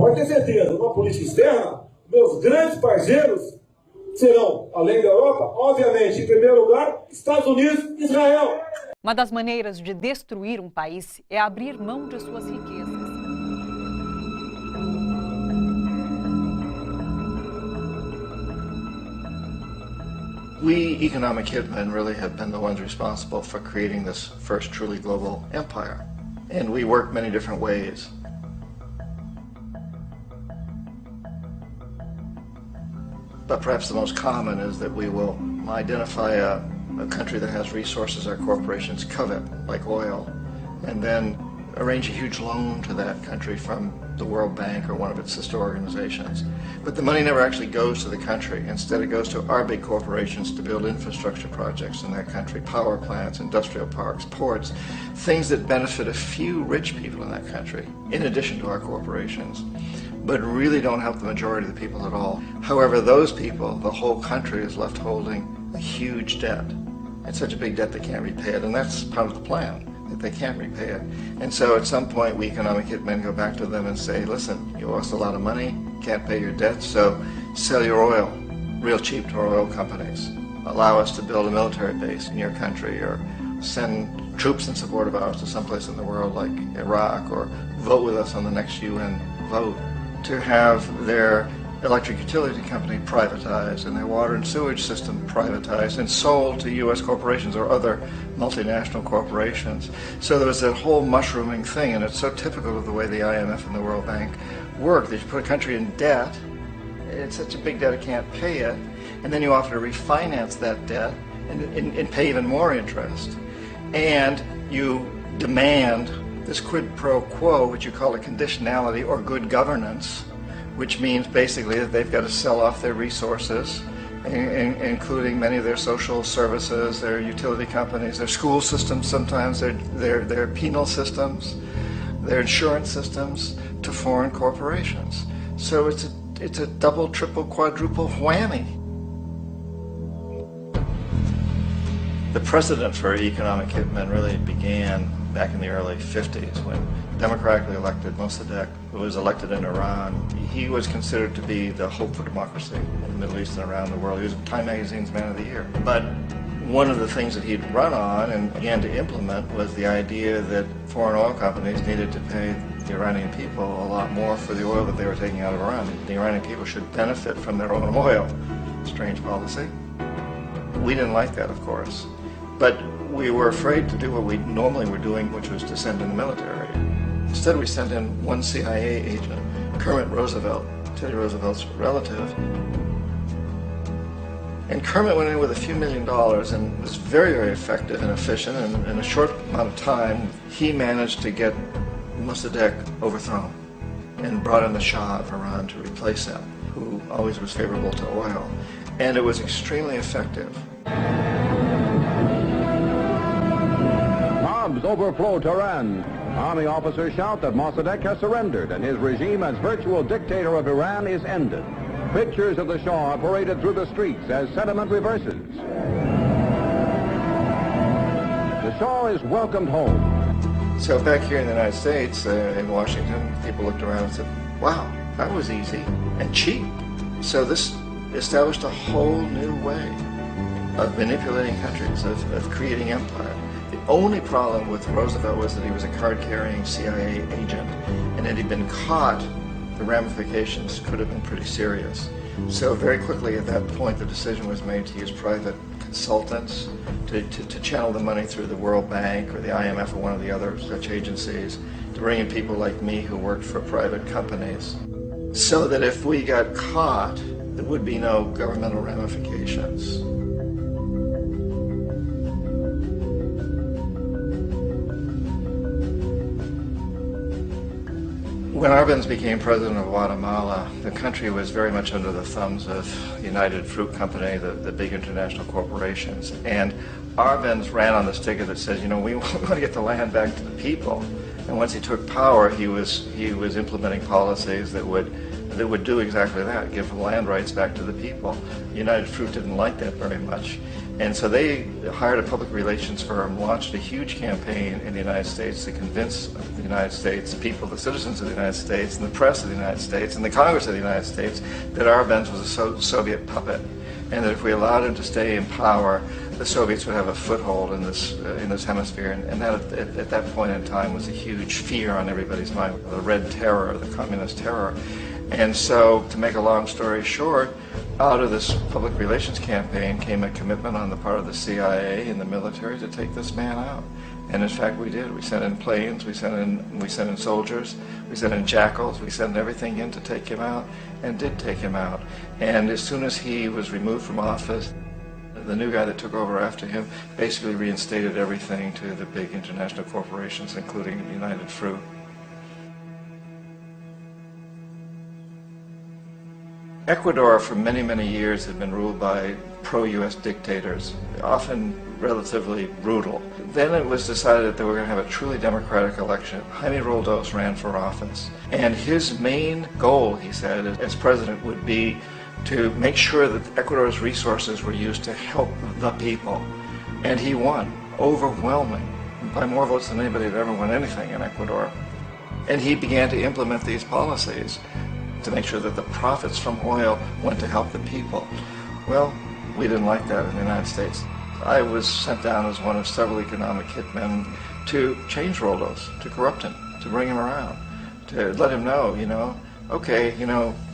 Pode ter certeza, uma política externa, meus grandes parceiros serão, além da Europa, obviamente, em primeiro lugar, Estados Unidos e Israel. Uma das maneiras de destruir um país é abrir mão de suas riquezas. We economic hitmen really have been the ones responsible for creating this first truly global empire. And we work many different ways. But perhaps the most common is that we will identify a country that has resources our corporations covet, like oil, and then arrange a huge loan to that country from the World Bank or one of its sister organizations. But the money never actually goes to the country. Instead, it goes to our big corporations to build infrastructure projects in that country, power plants, industrial parks, ports, things that benefit a few rich people in that country, in addition to our corporations, but really don't help the majority of the people at all. However, those people, the whole country is left holding a huge debt. It's such a big debt they can't repay it, and that's part of the plan, that they can't repay it. And so at some point, we economic hitmen go back to them and say, listen, you owe us a lot of money, can't pay your debt, so sell your oil real cheap to our oil companies. Allow us to build a military base in your country, or send troops in support of ours to someplace in the world like Iraq, or vote with us on the next UN vote. To have their electric utility company privatized and their water and sewage system privatized and sold to U.S. corporations or other multinational corporations. So there was that whole mushrooming thing, and it's so typical of the way the IMF and the World Bank work. That you put a country in debt, it's such a big debt it can't pay it, and then you offer to refinance that debt and pay even more interest. And you demand this quid pro quo, which you call a conditionality or good governance, which means basically that they've got to sell off their resources, including many of their social services, their utility companies, their school systems sometimes, their penal systems, their insurance systems, to foreign corporations. So it's a double, triple, quadruple whammy. The precedent for economic hitmen really began back in the early 50s when democratically elected Mossadegh, who was elected in Iran, he was considered to be the hope for democracy in the Middle East and around the world. He was Time Magazine's Man of the Year. But one of the things that he'd run on and began to implement was the idea that foreign oil companies needed to pay the Iranian people a lot more for the oil that they were taking out of Iran. The Iranian people should benefit from their own oil. Strange policy. We didn't like that, of course. But we were afraid to do what we normally were doing, which was to send in the military. Instead, we sent in one CIA agent, Kermit Roosevelt, Teddy Roosevelt's relative. And Kermit went in with a few $1 million and was very, very effective and efficient. And in a short amount of time, he managed to get Mossadegh overthrown and brought in the Shah of Iran to replace him, who always was favorable to oil. And it was extremely effective. Mobs overflow Tehran. Army officers shout that Mossadegh has surrendered and his regime as virtual dictator of Iran is ended. Pictures of the Shah are paraded through the streets as sentiment reverses. The Shah is welcomed home. So back here in the United States, in Washington, people looked around and said, wow, that was easy and cheap. So this established a whole new way of manipulating countries, of creating empire. The only problem with Roosevelt was that he was a card-carrying CIA agent, and had he been caught, the ramifications could have been pretty serious. So very quickly at that point, the decision was made to use private consultants to channel the money through the World Bank or the IMF or one of the other such agencies, to bring in people like me who worked for private companies, so that if we got caught, there would be no governmental ramifications. When Arbenz became president of Guatemala, the country was very much under the thumbs of United Fruit Company, the big international corporations. And Arbenz ran on this ticket that says, you know, we want to get the land back to the people. And once he took power, he was implementing policies that would do exactly that, give land rights back to the people. United Fruit didn't like that very much. And so they hired a public relations firm, launched a huge campaign in the United States to convince the United States people, the citizens of the United States, and the press of the United States, and the Congress of the United States, that Arbenz was a Soviet puppet, and that if we allowed him to stay in power, the Soviets would have a foothold in this hemisphere. And that at that point in time was a huge fear on everybody's mind, the Red Terror, the Communist terror. And so, to make a long story short, out of this public relations campaign came a commitment on the part of the CIA and the military to take this man out. And in fact, we did. We sent in planes, we sent in soldiers, we sent in jackals, we sent everything in to take him out, and did take him out. And as soon as he was removed from office, the new guy that took over after him basically reinstated everything to the big international corporations, including United Fruit. Ecuador for many, many years had been ruled by pro-U.S. dictators, often relatively brutal. Then it was decided that they were going to have a truly democratic election. Jaime Roldos ran for office, and his main goal, he said, as president would be to make sure that Ecuador's resources were used to help the people. And he won, overwhelming, by more votes than anybody had ever won anything in Ecuador. And he began to implement these policies to make sure that the profits from oil went to help the people. Well, we didn't like that in the United States. I was sent down as one of several economic hitmen to change Roldos, to corrupt him, to bring him around, to let him know, okay,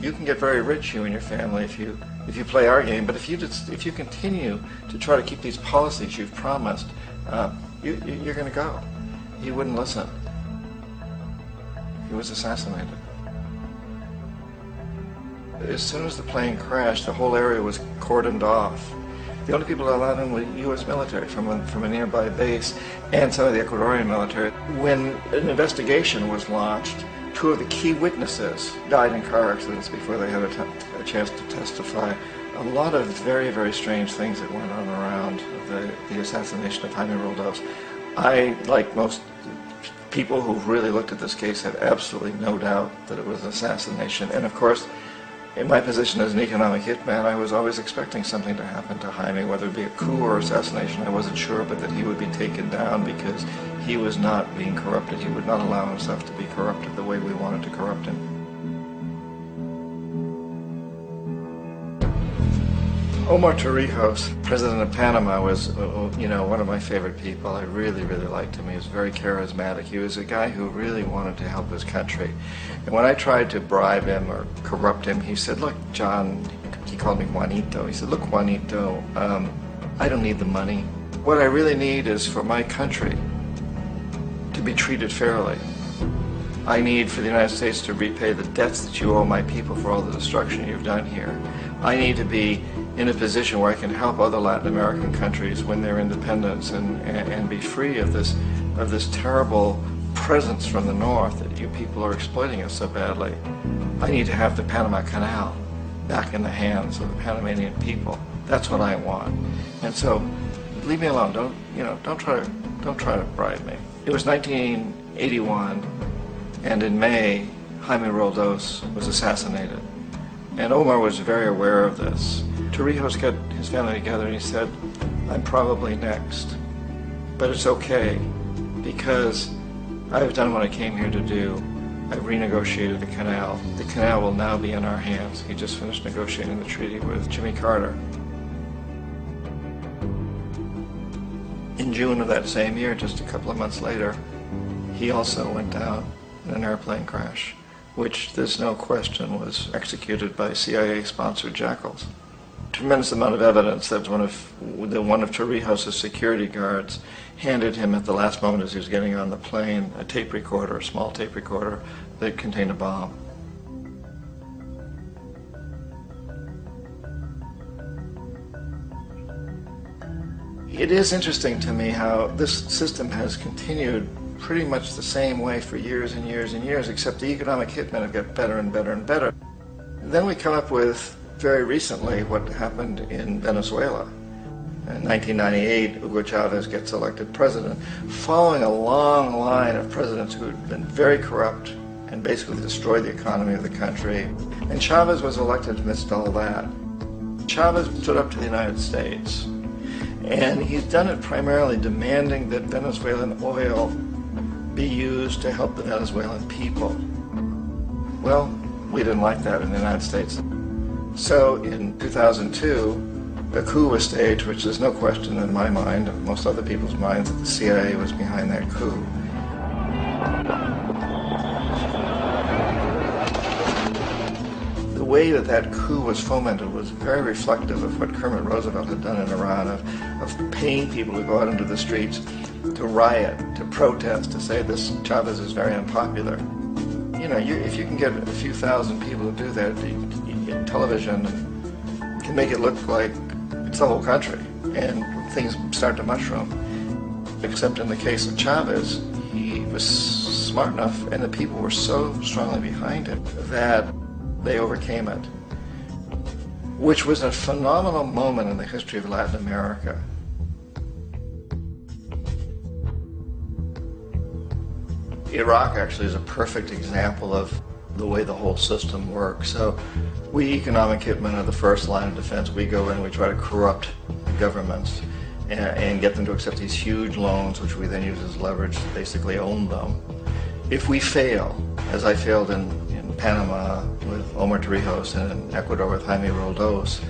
you can get very rich, you and your family, if you play our game, but if you continue to try to keep these policies you've promised, you're going to go. He wouldn't listen. He was assassinated. As soon as the plane crashed, the whole area was cordoned off. The only people allowed in were U.S. military from a nearby base and some of the Ecuadorian military. When an investigation was launched, two of the key witnesses died in car accidents before they had a chance to testify. A lot of very, very strange things that went on around the assassination of Jaime Roldos. I, like most people who've really looked at this case, have absolutely no doubt that it was an assassination. And of course, in my position as an economic hitman, I was always expecting something to happen to Jaime, whether it be a coup or assassination, I wasn't sure, but that he would be taken down because he was not being corrupted. He would not allow himself to be corrupted the way we wanted to corrupt him. Omar Torrijos, president of Panama, was one of my favorite people. I really, really liked him. He was very charismatic. He was a guy who really wanted to help his country. And when I tried to bribe him or corrupt him, he said, look, John, he called me Juanito. He said, look, Juanito, I don't need the money. What I really need is for my country to be treated fairly. I need for the United States to repay the debts that you owe my people for all the destruction you've done here. I need to be in a position where I can help other Latin American countries win their independence and be free of this terrible presence from the north that you people are exploiting us so badly. I need to have the Panama Canal back in the hands of the Panamanian people. That's what I want. And so, leave me alone. Don't try to bribe me. It was 1981, and in May, Jaime Roldos was assassinated. And Omar was very aware of this. Torrijos got his family together and he said, I'm probably next, but it's okay because I've done what I came here to do. I've renegotiated the canal. The canal will now be in our hands. He just finished negotiating the treaty with Jimmy Carter. In June of that same year, just a couple of months later, he also went down in an airplane crash, which there's no question was executed by CIA-sponsored jackals. Tremendous amount of evidence that one of Torrijos' security guards handed him at the last moment as he was getting on the plane a tape recorder, a small tape recorder that contained a bomb. It is interesting to me how this system has continued pretty much the same way for years and years and years, except the economic hitmen have got better and better and better. Then we come up with, very recently, what happened in Venezuela. In 1998, Hugo Chavez gets elected president, following a long line of presidents who had been very corrupt and basically destroyed the economy of the country. And Chavez was elected amidst all that. Chavez stood up to the United States And he's done it primarily demanding that Venezuelan oil be used to help the Venezuelan people. Well, we didn't like that in the United States. So in 2002, a coup was staged, which there's no question in my mind, and most other people's minds, that the CIA was behind that coup. The way that that coup was fomented was very reflective of what Kermit Roosevelt had done in Iran, of paying people to go out into the streets, to riot, to protest, to say this Chavez is very unpopular. You know, if you can get a few thousand people to do that, television can make it look like it's the whole country, and things start to mushroom. Except in the case of Chavez, he was smart enough, and the people were so strongly behind him that they overcame it, which was a phenomenal moment in the history of Latin America. Iraq actually is a perfect example of the way the whole system works. So we economic hitmen are the first line of defense. We go in, we try to corrupt the governments and get them to accept these huge loans, which we then use as leverage to basically own them. If we fail, as I failed in Panama with Omar Torrijos and in Ecuador with Jaime Roldos,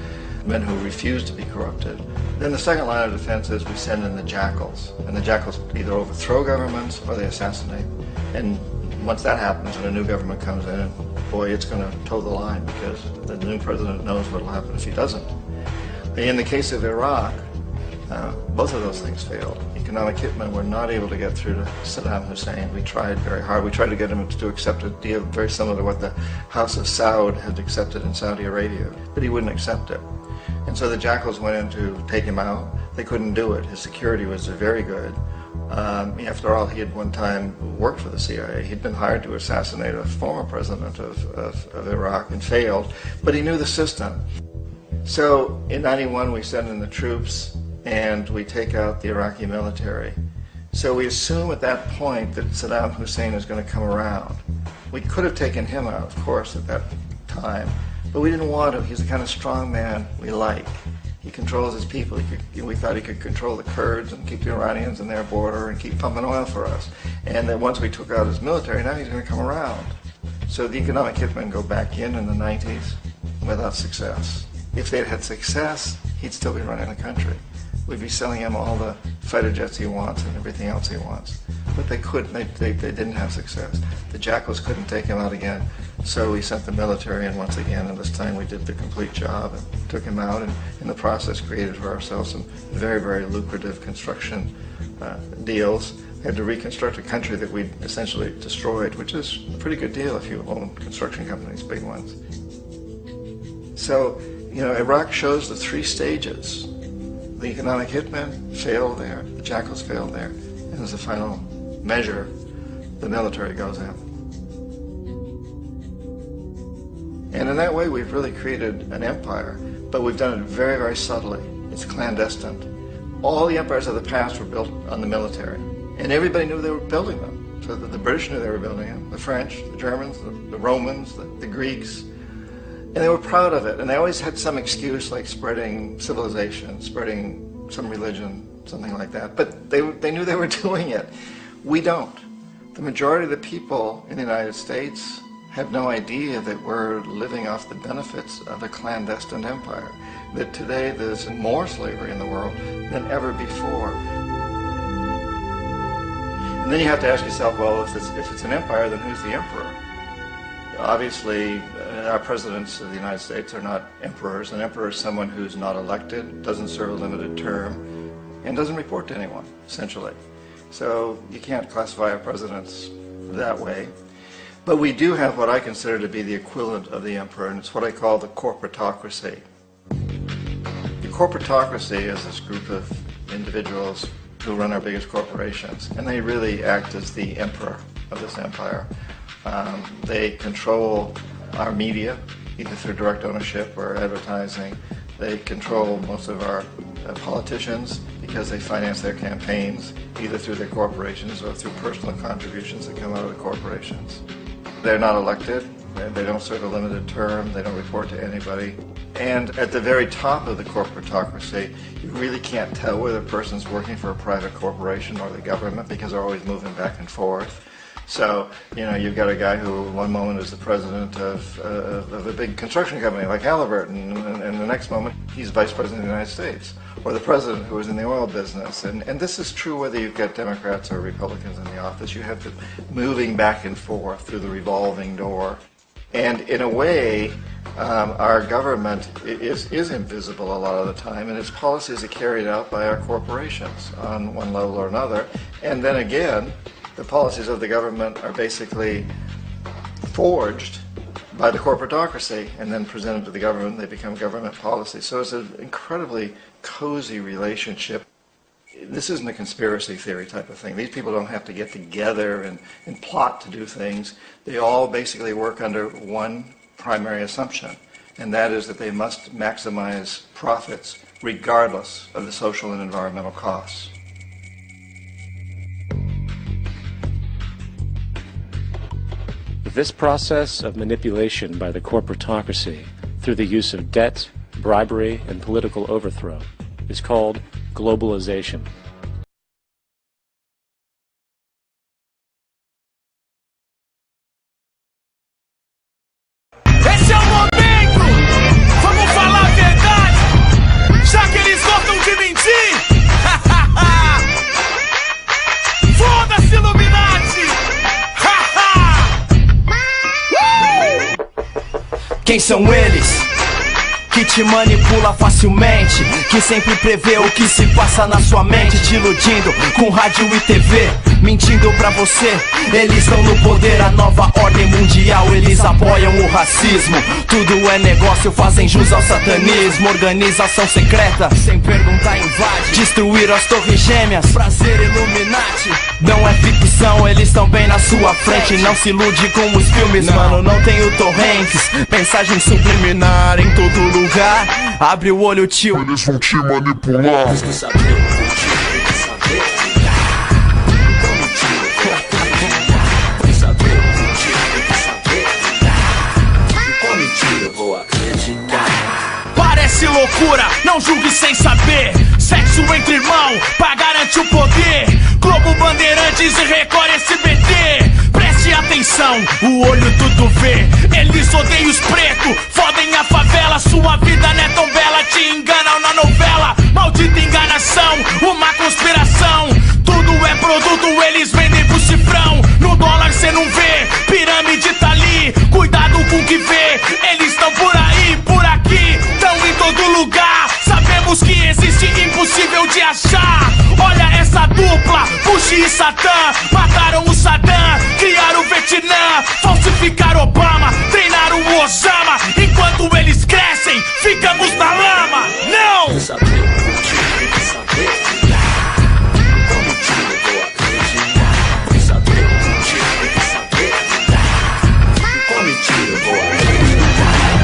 men who refuse to be corrupted, then the second line of defense is we send in the jackals. And the jackals either overthrow governments or they assassinate. And once that happens and a new government comes in, boy, it's going to toe the line, because the new president knows what will happen if he doesn't. In the case of Iraq, both of those things failed. Economic hitmen were not able to get through to Saddam Hussein. We tried very hard. We tried to get him to accept a deal very similar to what the House of Saud had accepted in Saudi Arabia, but he wouldn't accept it. And so the jackals went in to take him out. They couldn't do it. His security was very good. After all, he had one time worked for the CIA. He'd been hired to assassinate a former president of Iraq and failed, but he knew the system. So in '91, we send in the troops and we take out the Iraqi military. So we assume at that point that Saddam Hussein is going to come around. We could have taken him out, of course, at that time, but we didn't want to. He's the kind of strong man we like. He controls his people. We thought he could control the Kurds and keep the Iranians in their border and keep pumping oil for us. And then once we took out his military, now he's going to come around. So the economic hitmen go back in the 90s without success. If they'd had success, he'd still be running the country. We'd be selling him all the fighter jets he wants and everything else he wants. But they couldn't. They didn't have success. The jackals couldn't take him out again. So we sent the military in once again, and this time we did the complete job and took him out, and in the process created for ourselves some very, very lucrative construction deals. We had to reconstruct a country that we'd essentially destroyed, which is a pretty good deal if you own construction companies, big ones. So, you know, Iraq shows the three stages. The economic hitmen failed there, the jackals failed there, and as a final measure, the military goes in. And in that way, we've really created an empire, but we've done it very, very subtly. It's clandestine. All the empires of the past were built on the military, and everybody knew they were building them. So the British knew they were building them, the French, the Germans, the Romans, the Greeks, and they were proud of it. And they always had some excuse, like spreading civilization, spreading some religion, something like that. But they knew they were doing it. We don't. The majority of the people in the United States have no idea that we're living off the benefits of a clandestine empire, that today there's more slavery in the world than ever before. And then you have to ask yourself, well, if it's an empire, then who's the emperor? Obviously, our presidents of the United States are not emperors. An emperor is someone who's not elected, doesn't serve a limited term, and doesn't report to anyone, essentially. So you can't classify our presidents that way. But we do have what I consider to be the equivalent of the emperor, and it's what I call the corporatocracy. The corporatocracy is this group of individuals who run our biggest corporations, and they really act as the emperor of this empire. They control our media, either through direct ownership or advertising. They control most of our politicians because they finance their campaigns, either through their corporations or through personal contributions that come out of the corporations. They're not elected. They don't serve a limited term. They don't report to anybody. And at the very top of the corporatocracy, you really can't tell whether a person's working for a private corporation or the government because they're always moving back and forth. So, you know, you've got a guy who one moment is the president of a big construction company like Halliburton, and the next moment he's vice president of the United States, or the president who is in the oil business. And this is true whether you've got Democrats or Republicans in the office. You have to moving back and forth through the revolving door. And in a way, our government is invisible a lot of the time, and its policies are carried out by our corporations on one level or another. And then again, the policies of the government are basically forged by the corporatocracy and then presented to the government. They become government policies. So it's an incredibly cozy relationship. This isn't a conspiracy theory type of thing. These people don't have to get together and plot to do things. They all basically work under one primary assumption, and that is that they must maximize profits regardless of the social and environmental costs. This process of manipulation by the corporatocracy through the use of debt, bribery, and political overthrow is called globalization. Esse é o momento! Vamos falar a verdade! Já que eles gostam de mentir! Foda-se, Illuminati! Quem são eles? Que te manipula facilmente, que sempre prevê o que se passa na sua mente, te iludindo com rádio e TV, mentindo pra você. Eles estão no poder, a nova ordem mundial, eles apoiam o racismo. Tudo é negócio, fazem jus ao satanismo. Organização secreta, sem perguntar invade, destruíram as torres gêmeas, prazer Illuminati. Não é ficção, eles estão bem na sua frente. Não se ilude com os filmes, mano, não tem o Tom Hanks. Mensagem subliminar em todo lugar. Abre o olho, tio, eles vão te manipular. Parece loucura, não julgue sem saber. Sexo entre irmão, pra garantir o poder. Globo, Bandeirantes e Record SBT. Preste atenção, o olho tudo vê. Eles odeiam os pretos, fodem a favela. Sua vida não é tão bela, te enganam na novela. Maldita enganação, uma conspiração. Tudo é produto, eles vendem pro cifrão. No dólar cê não vê, pirâmide tá ali. Cuidado com o que vê, eles estão por aí, por aqui, tão em todo lugar. Sabemos que existe impossível de achar. Olha essa dupla, Bush e Satã. Mataram o Saddam, criaram o Vietnã. Falsificaram Obama, treinaram o Osama. Enquanto eles crescem, ficamos na lama. Não!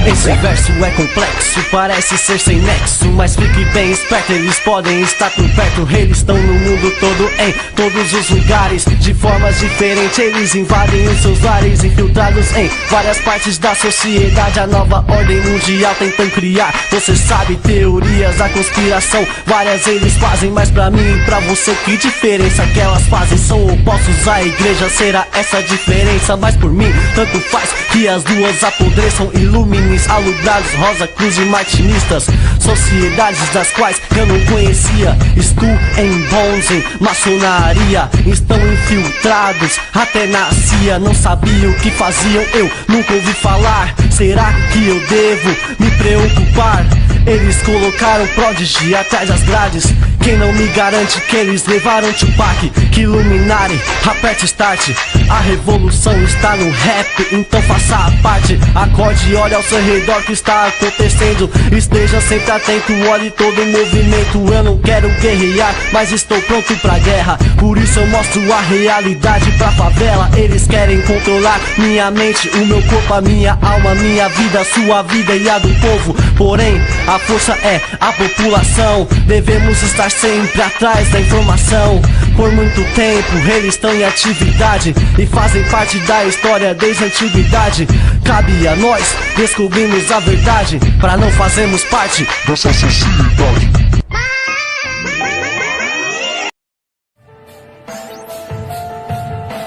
Esse verso é complexo, parece ser sem nexo, mas fique bem esperto, eles podem estar por perto. Eles estão no mundo todo, em todos os lugares, de formas diferentes. Eles invadem os seus lares, infiltrados em várias partes da sociedade. A nova ordem mundial tentam criar, você sabe, teorias da conspiração. Várias eles fazem, mas pra mim e pra você, que diferença que elas fazem? São opostos à igreja, será essa a diferença? Mas por mim, tanto faz que as duas apodreçam. Ilumines, alubrados, Rosa Cruz e martinistas, sociedades das quais eu não conhecia. Estou em bons em maçonaria, estão infiltrados até na CIA. Não sabia o que faziam, eu nunca ouvi falar. Será que eu devo me preocupar? Eles colocaram Prodigy atrás das grades. Quem não me garante que eles levaram Tupac? Que Illuminati, aperte start. A revolução está no rap, então faça a parte. Acorde e olhe ao seu redor que está acontecendo. Esteja sempre atento, olhe todo o movimento. Eu não quero guerrear, mas estou pronto pra guerra. Por isso eu mostro a realidade pra favela. Eles querem controlar minha mente, o meu corpo, a minha alma, minha vida, sua vida e a do povo. Porém, a força é a população. Devemos estar sempre atrás da informação. Por muito tempo eles estão em atividade e fazem parte da história desde a antiguidade. Cabe a nós descobrirmos a verdade, pra não fazermos parte dessa sociedade.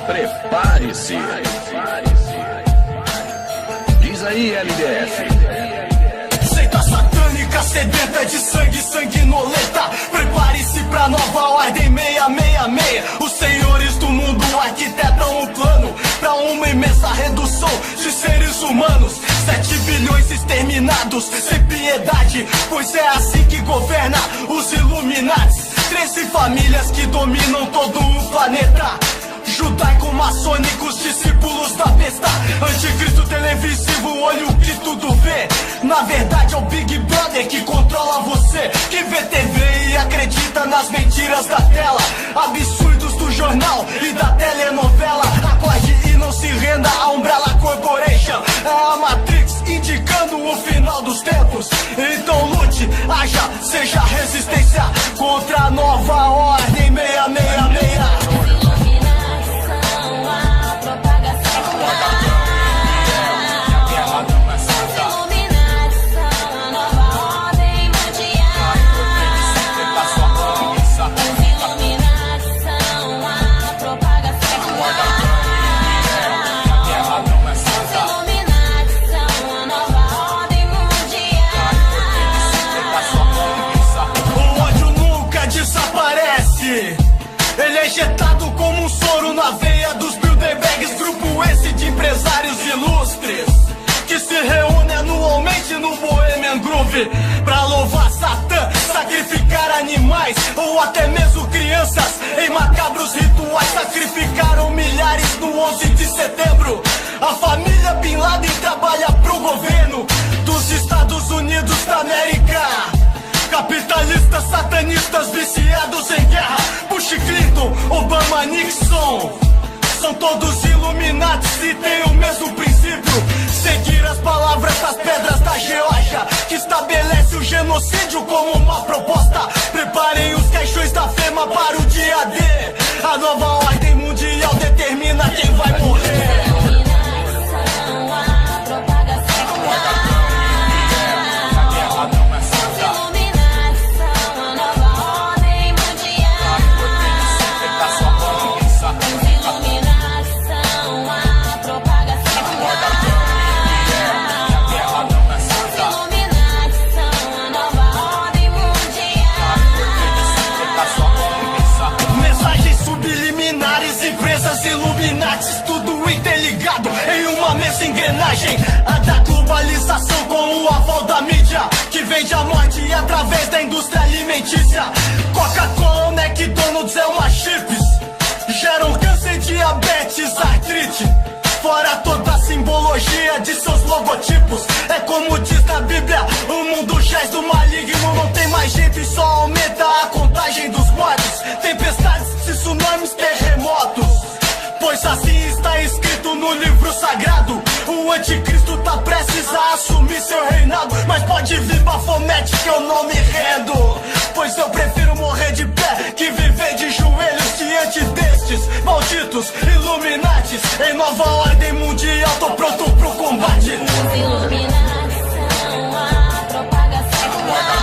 Prepare-se. Diz aí, LDF. Seita satânica, sedenta de sangue, sanguinolenta. Prepare-se pra nova ordem 666. Os senhores do mundo arquitetam um plano pra uma imensa redução de seres humanos. 7 bilhões exterminados, sem piedade, pois é assim que governa os Illuminatis. 13 famílias que dominam todo o planeta. Judaico-maçônicos, discípulos da besta. Anticristo televisivo, olha o que tudo vê. Na verdade é o Big Brother que controla você, que vê TV e acredita nas mentiras da tela. Absurdos do jornal e da telenovela. Acorde e não se renda à Umbrella Corporation. É a Matrix indicando o final dos tempos. Então lute, haja, seja resistência contra a nova ordem 666. Ele é injetado como um soro na veia dos Bilderbergs, grupo esse de empresários ilustres que se reúne anualmente no Bohemian Groove pra louvar Satã, sacrificar animais ou até mesmo crianças em macabros rituais. Sacrificaram milhares no 11 de setembro. A família Bin Laden trabalha pro governo dos Estados Unidos da América. Capitalistas, satanistas, viciados em guerra. Bush, Clinton, Obama, Nixon, são todos Illuminatis e têm o mesmo princípio. Seguir as palavras das pedras da Geórgia, que estabelece o genocídio como uma proposta. Preparem os caixões da FEMA para o dia D. A nova ordem mundial determina quem vai morrer. Tudo interligado em uma mesma engrenagem. A da globalização com o aval da mídia, que vende a morte através da indústria alimentícia. Coca-Cola, McDonald's é uma chips, geram câncer, diabetes, artrite. Fora toda a simbologia de seus logotipos. É como diz na Bíblia, o mundo jaz do maligno. Não tem mais jeito e só aumenta a contagem dos mortos. Tempestades, tsunamis, terremotos, pois assim está escrito no livro sagrado. O anticristo tá prestes a assumir seu reinado. Mas pode vir Bafomete que eu não me rendo, pois eu prefiro morrer de pé que viver de joelhos diante destes malditos Illuminatis. Em nova ordem mundial tô pronto pro combate. Iluminação, a propagação do mal.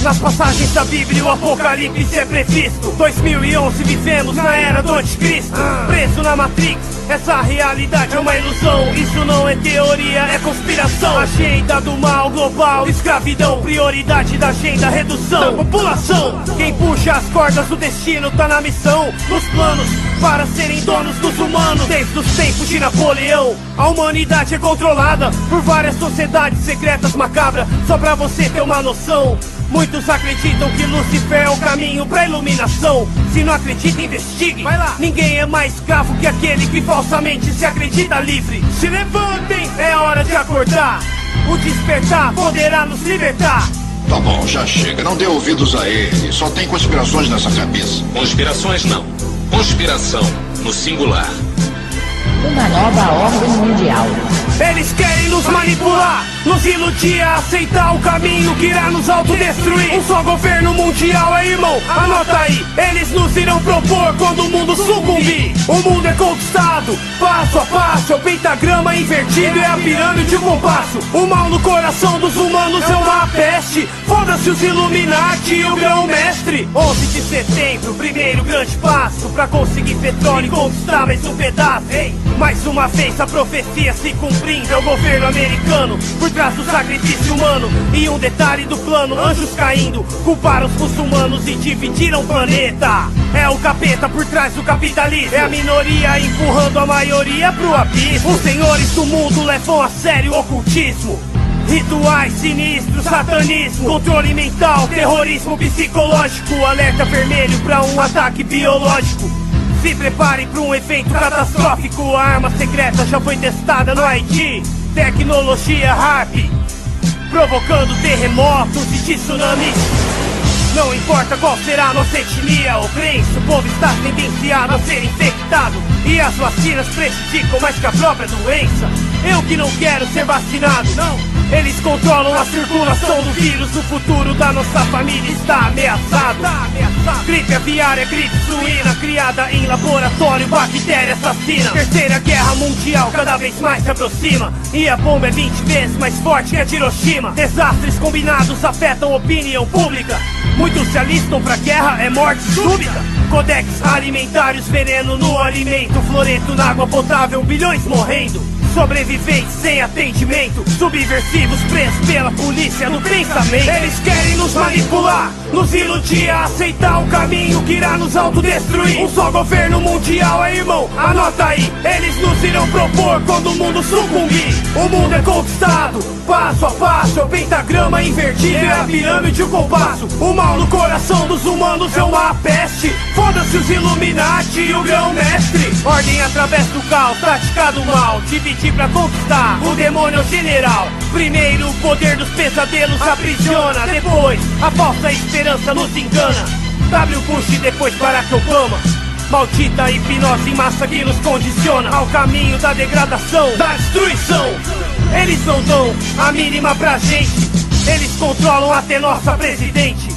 Nas passagens da Bíblia o apocalipse é previsto. 2011 vivemos na era do anticristo. Preso na Matrix, essa realidade é uma ilusão. Isso não é teoria, é conspiração. Agenda do mal global, escravidão. Prioridade da agenda, redução da população. Quem puxa as cordas do destino tá na missão. Nos planos para serem donos dos humanos. Desde os tempos de Napoleão, a humanidade é controlada por várias sociedades secretas macabras. Só pra você ter uma noção, muitos acreditam que Lúcifer é o caminho pra iluminação. Se não acredita, investigue. Vai lá. Ninguém é mais escravo que aquele que falsamente se acredita livre. Se levantem, é hora de acordar. O despertar poderá nos libertar. Tá bom, já chega. Não dê ouvidos a ele. Só tem conspirações nessa cabeça. Conspirações não. Conspiração no singular. Uma nova ordem mundial. Eles querem nos manipular, nos iludir a aceitar o caminho que irá nos autodestruir. Um só governo mundial, irmão, anota aí. Eles nos irão propor quando o mundo sucumbir. O mundo é conquistado, passo a passo. É o pentagrama invertido, é a pirâmide e o compasso. O mal no coração dos humanos é uma peste. Foda-se os Illuminati e o grão-mestre. 11 de setembro, primeiro grande passo pra conseguir petróleo e conquistar mais um pedaço. Ei, mais uma vez a profecia se cumprindo. É o governo americano por trás do sacrifício humano. E um detalhe do plano, anjos caindo, culparam os muçulmanos e dividiram o planeta. É o capeta por trás do capitalismo. É a minoria empurrando a maioria pro abismo. Os senhores do mundo levam a sério o ocultismo. Rituais sinistros, satanismo, controle mental, terrorismo psicológico. Alerta vermelho pra um ataque biológico. Se prepare para um evento catastrófico. A arma secreta já foi testada no Haiti. Tecnologia HARP, provocando terremotos e tsunamis. Não importa qual será a nossa etnia ou crença, o povo está sentenciado a ser infectado. E as vacinas prejudicam mais que a própria doença. Eu que não quero ser vacinado, não. Eles controlam a circulação do vírus. O futuro da nossa família está ameaçado. Gripe aviária, gripe suína, criada em laboratório, bactéria assassina. Terceira guerra mundial cada vez mais se aproxima. E a bomba é 20 vezes mais forte que a de Hiroshima. Desastres combinados afetam a opinião pública. Muitos se alistam pra guerra, é morte súbita. Codex alimentares, veneno no alimento, fluoreto na água potável, bilhões morrendo. Sobreviventes sem atendimento, subversivos presos pela polícia no pensamento. Eles querem nos manipular, nos iludir a aceitar o caminho que irá nos autodestruir. Um só governo mundial, irmão, anota aí. Eles nos irão propor quando o mundo sucumbir. O mundo é conquistado, passo a passo. É o pentagrama invertido, é a pirâmide e o compasso. O mal no coração dos humanos é uma peste. Foda-se os Illuminati e o grão-mestre. Ordem através do caos, tática do mal. Dividir pra conquistar, o demônio é o general. Primeiro o poder dos pesadelos aprisiona. Depois a falsa esperança nos engana. W. Bush e depois Barack Obama. Maldita hipnose em massa que nos condiciona ao caminho da degradação, da destruição. Eles não dão a mínima pra gente. Eles controlam até nossa presidente.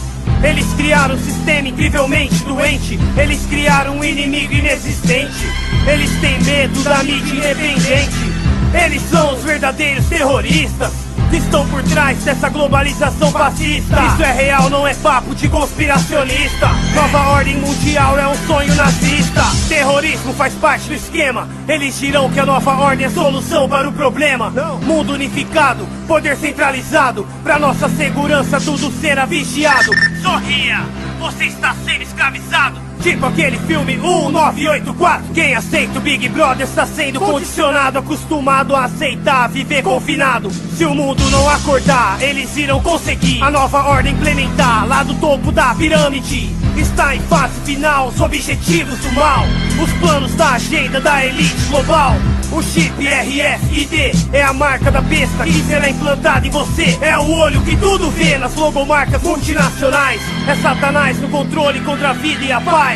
Eles criaram um sistema incrivelmente doente. Eles criaram um inimigo inexistente. Eles têm medo da mídia independente. Eles são os verdadeiros terroristas que estão por trás dessa globalização fascista. Isso é real, não é papo de conspiracionista. Nova ordem mundial é um sonho nazista. Terrorismo faz parte do esquema. Eles dirão que a nova ordem é solução para o problema. Mundo unificado, poder centralizado. Pra nossa segurança tudo será vigiado. Sorria, você está sendo escravizado. Tipo aquele filme 1984. Quem aceita o Big Brother está sendo condicionado, acostumado a aceitar, viver confinado. Se o mundo não acordar, eles irão conseguir a nova ordem implementar. Lá do topo da pirâmide está em fase final os objetivos do mal. Os planos da agenda da elite global. O chip RFID é a marca da besta que será implantada em você. É o olho que tudo vê nas logomarcas multinacionais. É Satanás no controle contra a vida e a paz.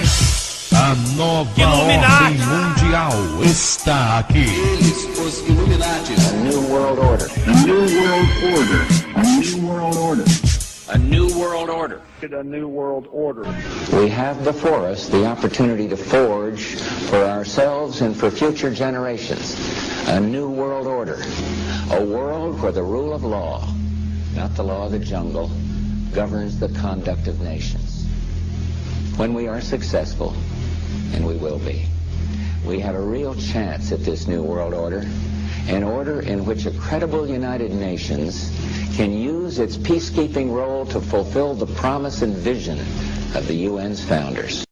A nova ordem mundial está aqui. Eles, os Illuminatis. A new world order. A new world order. A new world order. A new world order. A new world order. We have before us the opportunity to forge for ourselves and for future generations a new world order. A world where the rule of law, not the law of the jungle, governs the conduct of nations. When we are successful, and we will be, we have a real chance at this new world order, an order in which a credible United Nations can use its peacekeeping role to fulfill the promise and vision of the UN's founders.